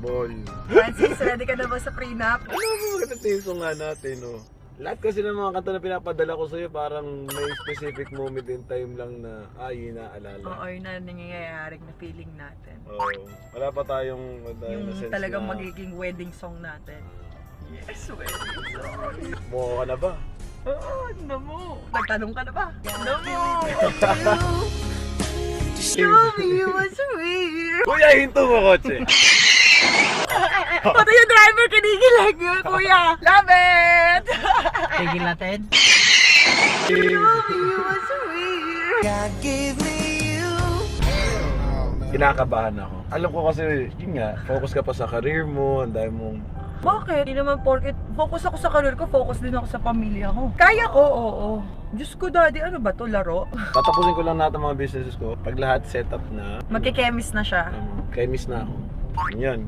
Ball. Francis, ready ka na ba sa prenup? Ano mo maganda team song nga natin, no? Lahat kasi ng mga kanta na pinapadala ko sa'yo, parang may specific moment in time lang na, yun naalala. Oo, yun na nangyayari na feeling natin. Oo. Wala pa tayong Yung na sense talagang na, magiging wedding song natin. Yes, wedding song. mukha ka na ba? Oo, ano mo? Nagtanong ka na ba? Ano mo? Show me what's real. Kuya, hinto mo kotse! Pati yung driver kinikilig yun, kuya. Love it! Tigil natin. Show me what's real. God gave me you. Kinakabahan ako. Alam ko kasi, yun nga, focus ka pa sa career mo, ang dami mong... Bakit? Hindi naman porket focus ako sa career ko, focus din ako sa pamilya ko. Kaya ko, oo. Diyos ko, daddy, ano ba to, laro? Tatapusin ko lang natin mga businesses ko. Pag lahat set up na, Magkikemiss na siya. kay miss na ako. Yan.